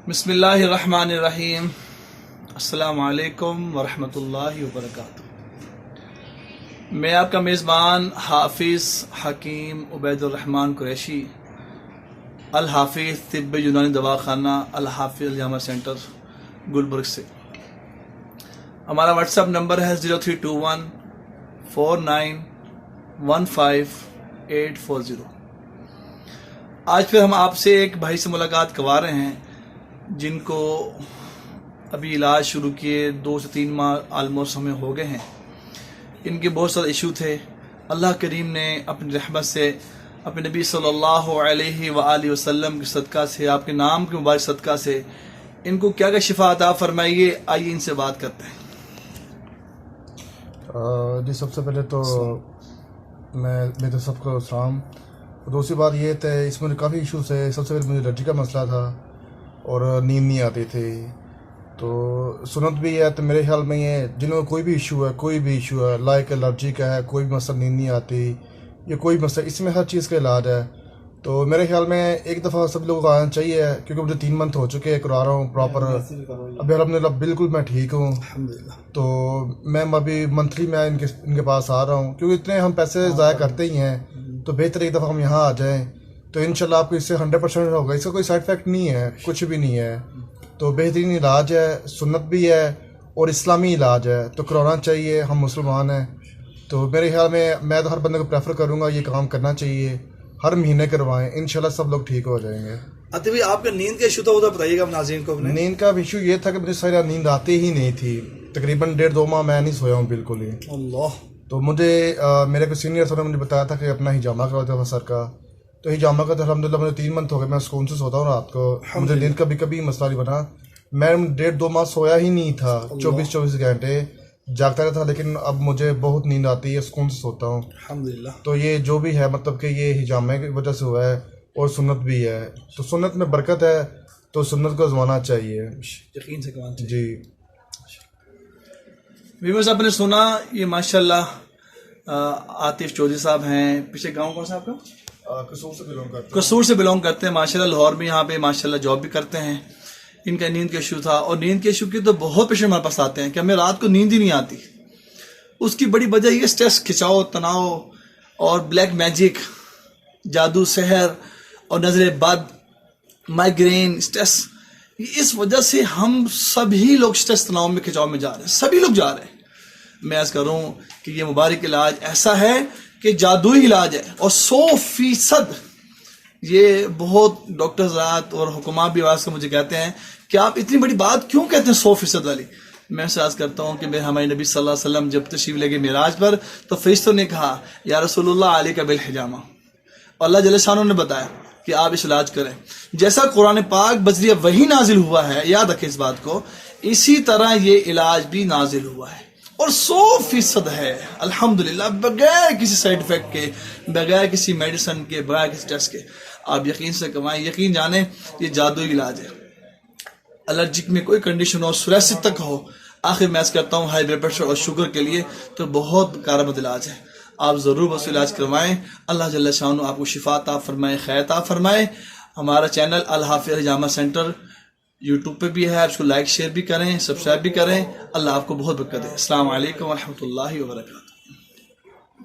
بسم اللہ الرحمن الرحیم۔ السلام علیکم ورحمۃ اللہ وبرکاتہ۔ میں آپ کا میزبان حافظ حکیم عبید الرحمن قریشی، الحافظ طب یونانی دواخانہ الحافظ الجامع سینٹر گلبرگ سے۔ ہمارا واٹس ایپ نمبر ہے 032149154840۔ آج پھر ہم آپ سے ایک بھائی سے ملاقات کروا رہے ہیں جن کو ابھی علاج شروع کیے 2 سے 3 ماہ آلموسٹ ہمیں ہو گئے ہیں۔ ان کے بہت سارے ایشو تھے۔ اللہ کریم نے اپنی رحمت سے، اپنے نبی صلی اللہ علیہ وآلہ وسلم کے صدقہ سے، آپ کے نام کے مبارک صدقہ سے ان کو کیا شفا عطا فرمائیے۔ آئیے ان سے بات کرتے ہیں۔ جی، سب سے پہلے تو میرے سب کو السلام۔ دوسری بات یہ تھا، اس میں کافی ایشوز ہے۔ سب سے پہلے مجھے الرجی کا مسئلہ تھا اور نیند نہیں آتی تھی، تو سنت بھی ہے۔ تو میرے خیال میں یہ جنہوں کو کوئی بھی ایشو ہے لائک الرجی کا ہے، کوئی بھی مسئلہ نیند نہیں آتی یا کوئی مسئلہ، اس میں ہر چیز کا علاج ہے۔ تو میرے خیال میں ایک دفعہ سب لوگوں کو آنا چاہیے، کیونکہ مجھے 3 منتھ ہو چکے ہیں کروا رہا ہوں پراپر۔ ابھی الحمدللہ بالکل میں ٹھیک ہوں۔ تو میں ابھی منتھلی میں ان کے پاس آ رہا ہوں، کیونکہ اتنے ہم پیسے ضائع کرتے ہی ہیں، تو بہتر ایک دفعہ ہم یہاں آ جائیں تو انشاءاللہ آپ کو اس سے 100% ہوگا۔ اس کا کوئی سائڈ افیکٹ نہیں ہے، کچھ بھی نہیں ہے۔ تو بہترین علاج ہے، سنت بھی ہے اور اسلامی علاج ہے، تو کروانا چاہیے۔ ہم مسلمان ہیں، تو میرے خیال میں تو ہر بندے کو پریفر کروں گا یہ کام کرنا چاہیے، ہر مہینے کروائیں، انشاءاللہ سب لوگ ٹھیک ہو جائیں گے۔ عاطف، آپ کا نیند کا ایشو تھا، وہ تو بتائیے گا ناظرین کو۔ نیند کا ایشو یہ تھا کہ مجھے ساری رات نیند آتی ہی نہیں تھی، تقریباً 1.5-2 ماہ میں نہیں سویا ہوں بالکل ہی۔ اللہ! تو مجھے میرے کو سینئر سر نے مجھے بتایا تھا کہ اپنا ہجامہ کروا دیا تھا سر کا، تو ہجامہ کا تو الحمدللہ مجھے 3 منتھ ہو گئے، میں سکون سے سوتا ہوں رات کو، مجھے نیند کا بھی کبھی مسئلہ نہیں بنا۔ میں 1.5-2 ماہ سویا ہی نہیں تھا، 24 گھنٹے جاگتا رہتا تھا، لیکن اب مجھے بہت نیند آتی ہے، سکون سے سوتا ہوں الحمدللہ۔ تو یہ جو بھی ہے مطلب کہ یہ ہجامہ کی وجہ سے ہوا ہے اور سنت بھی ہے، تو سنت میں برکت ہے، تو سنت کو آزمانا چاہیے، یقین سے کمان چاہیے۔ جی۔ ویورز، آپ نے سنا، یہ ماشاءاللہ عاطف چودھری صاحب ہیں۔ پیچھے گاؤں کون سا آپ کا؟ قصور سے بلونگ کرتے ہیں ماشاءاللہ۔ لاہور میں یہاں پہ ماشاءاللہ جاب بھی کرتے ہیں۔ ان کا نیند کا ایشو تھا، اور نیند کے ایشو کی تو بہت پیشنٹ ہمارے پاس آتے ہیں کہ ہمیں رات کو نیند ہی نہیں آتی۔ اس کی بڑی وجہ یہ سٹریس، کھچاؤ، تناؤ اور بلیک میجک، جادو سحر اور نظر بد، مائگرین، سٹریس، اس وجہ سے ہم سبھی لوگ سٹریس، تناؤ میں، کھچاؤ میں جا رہے ہیں، سبھی لوگ جا رہے ہیں۔ میں عرض کروں کہ یہ مبارک علاج ایسا ہے کہ جادوئی علاج ہے، اور 100% یہ بہت ڈاکٹر حضرات اور حکماء بھی آواز سے مجھے کہتے ہیں کہ آپ اتنی بڑی بات کیوں کہتے ہیں 100% والی۔ میں سے عرض کرتا ہوں کہ ہمارے نبی صلی اللہ علیہ وسلم جب تشریف لے گئے معراج پر، تو فرشتوں نے کہا یا رسول اللہ علیک بالحجامہ، اور اللہ جل شانہ نے بتایا کہ آپ اس علاج کریں۔ جیسا قرآن پاک بذریعہ وحی نازل ہوا ہے، یاد رکھیں اس بات کو، اسی طرح یہ علاج بھی نازل ہوا ہے، اور 100% ہے الحمدللہ، بغیر کسی سائیڈ افیکٹ کے، بغیر کسی میڈیسن کے، بغیر کسی ٹیسٹ کے۔ آپ یقین سے کمائیں، یقین جانیں، یہ جادوئی علاج ہے۔ الرجک میں کوئی کنڈیشن ہو، سوریسس تک ہو، آخر میں کرتا ہوں ہائی بلڈ پریشر اور شوگر کے لیے تو بہت کارآمد علاج ہے۔ آپ ضرور بس علاج کروائیں، اللہ جل شانہ آپ کو شفا عطا فرمائے، خیر عطا فرمائے۔ ہمارا چینل الحافظ الجامع سینٹر یوٹیوب پہ بھی ہے، آپ اس کو لائک شیئر بھی کریں، سبسکرائب بھی کریں۔ اللہ آپ کو بہت برکت دے۔ السلام علیکم ورحمۃ اللہ وبرکاتہ۔